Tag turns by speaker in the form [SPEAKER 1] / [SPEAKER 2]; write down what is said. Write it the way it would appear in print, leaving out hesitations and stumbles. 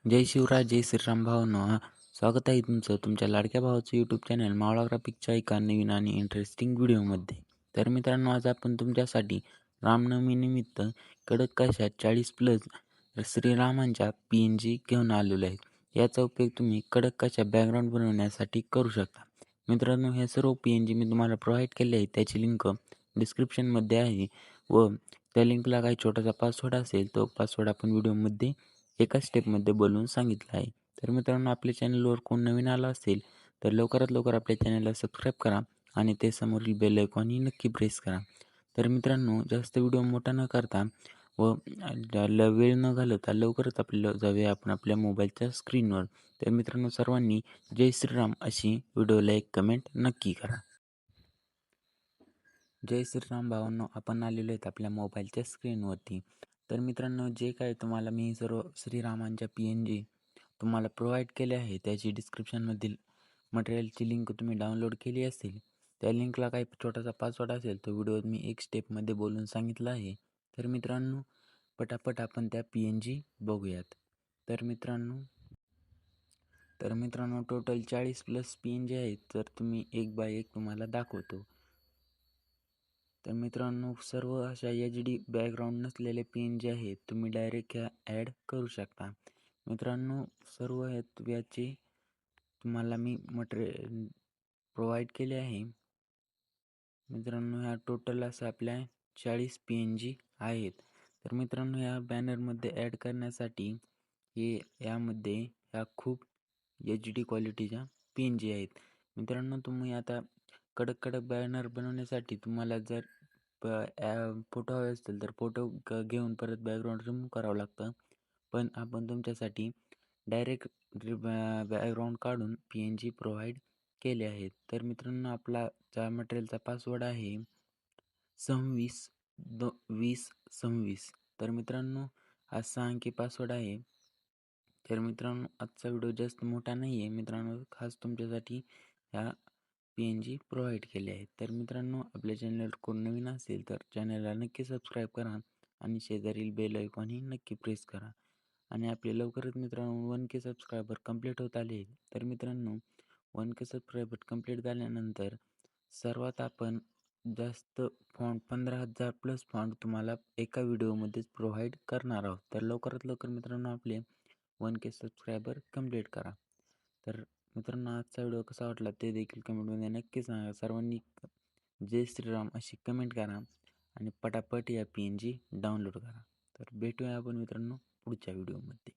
[SPEAKER 1] जय शिवराज, जय श्रीराम भावांनो. स्वागत आहे तुमचं तुमच्या लाडक्या भावाचं यूट्यूब चॅनल मावळा ग्राफिकच्या एका नवीन आणि इंटरेस्टिंग व्हिडिओमध्ये. तर मित्रांनो, आज आपण तुमच्यासाठी रामनवमीनिमित्त कडक कशात 40+ श्रीरामांच्या PNG घेऊन आलेलो आहे. याचा उपयोग तुम्ही कडक कशा बॅकग्राऊंड बनवण्यासाठी करू शकता. मित्रांनो, हे सर्व PNG मी तुम्हाला प्रोव्हाइड केले आहे. त्याची लिंक डिस्क्रिप्शनमध्ये आहे व त्या लिंकला काही छोटासा पासवर्ड असेल, तो पासवर्ड आपण व्हिडिओमध्ये एका स्टेपमध्ये बोलून सांगितलं आहे. तर मित्रांनो, आपल्या चॅनलवर कोण नवीन आला असेल तर लवकरात लवकर आपल्या चॅनलला सबस्क्राईब करा आणि ते समोरील बेल आयकॉनही नक्की प्रेस करा. तर मित्रांनो, जास्त व्हिडिओ मोठा न करता व वेळ न घालवता लवकरच आपल्याला जाऊया आपण आपल्या मोबाईलच्या स्क्रीनवर. तर मित्रांनो, सर्वांनी जय श्रीराम अशी व्हिडिओला एक कमेंट नक्की करा. जय श्रीराम भावांनो, आपण आलेलो आहेत आपल्या मोबाईलच्या स्क्रीनवरती. तर मित्रांनो, जे काय तुम्हाला मी सर्व श्रीरामांच्या PNG तुम्हाला प्रोव्हाइड केले आहे, त्याची डिस्क्रिप्शनमधील मटेरियलची लिंक तुम्ही डाउनलोड केली असेल. त्या लिंकला काही छोटासा पासवर्ड असेल, तो व्हिडिओ मी एक स्टेपमध्ये बोलून सांगितला आहे. तर मित्रांनो, पटापट आपण त्या PNG बघूयात. तर मित्रांनो टोटल 40+ PNG आहेत. तर तुम्ही एक बाय एक तुम्हाला दाखवतो. तर मित्रांनो, सर्व अशा HD बॅकग्राऊंड नसलेले PNG आहेत, तुम्ही डायरेक्ट ह्या ॲड करू शकता. मित्रांनो, सर्व याचे तुम्हाला मी मटेरियल प्रोव्हाइड केले आहे. मित्रांनो, ह्या टोटल असं आपल्या 40 PNG आहेत. तर मित्रांनो, ह्या बॅनरमध्ये ॲड करण्यासाठी यामध्ये ह्या खूप HD क्वालिटीच्या PNG आहेत. मित्रांनो, तुम्ही आता कडक बॅनर बनवण्यासाठी तुम्हाला जर फोटो हवे असतील तर फोटो घेऊन परत बॅकग्राऊंड रिमूव्ह करावं लागतं. पण आपण तुमच्यासाठी डायरेक्ट बॅकग्राऊंड काढून PNG प्रोव्हाइड केले आहेत. तर मित्रांनो, आपला त्या मटेरियलचा पासवर्ड आहे 26-20-26. तर मित्रांनो, हा 6 अंकी पासवर्ड आहे. तर मित्रांनो, आजचा व्हिडिओ जास्त मोठा नाही आहे. मित्रांनो, खास तुमच्यासाठी ह्या PNG प्रोव्हाइड केले आहेत. तर मित्रांनो, आपल्या चॅनलवर कोण नवीन असेल तर चॅनलला नक्की सबस्क्राईब करा आणि शेजारील बेल आयकॉनही नक्की प्रेस करा. आणि आपले लवकरच मित्रांनो 1K सबस्क्रायबर कंप्लीट होत आले. तर मित्रांनो, 1K सबस्क्रायबर कंप्लीट झाल्यानंतर सर्वात आपण जास्त फॉन्ट 15,000+ फॉन्ट तुम्हाला एका व्हिडिओमध्येच प्रोव्हाइड करणार आहोत. तर लवकरात लवकर मित्रांनो, आपले 1K सबस्क्रायबर कंप्लीट करा. तर मित्रांनो, आजचा व्हिडिओ कसा वाटला ते देखील कमेंटमध्ये नक्की सांगा. सर्वांनी जय श्रीराम अशी कमेंट करा आणि पटापट या PNG डाउनलोड करा. तर भेटूया आपण मित्रांनो पुढच्या व्हिडिओमध्ये.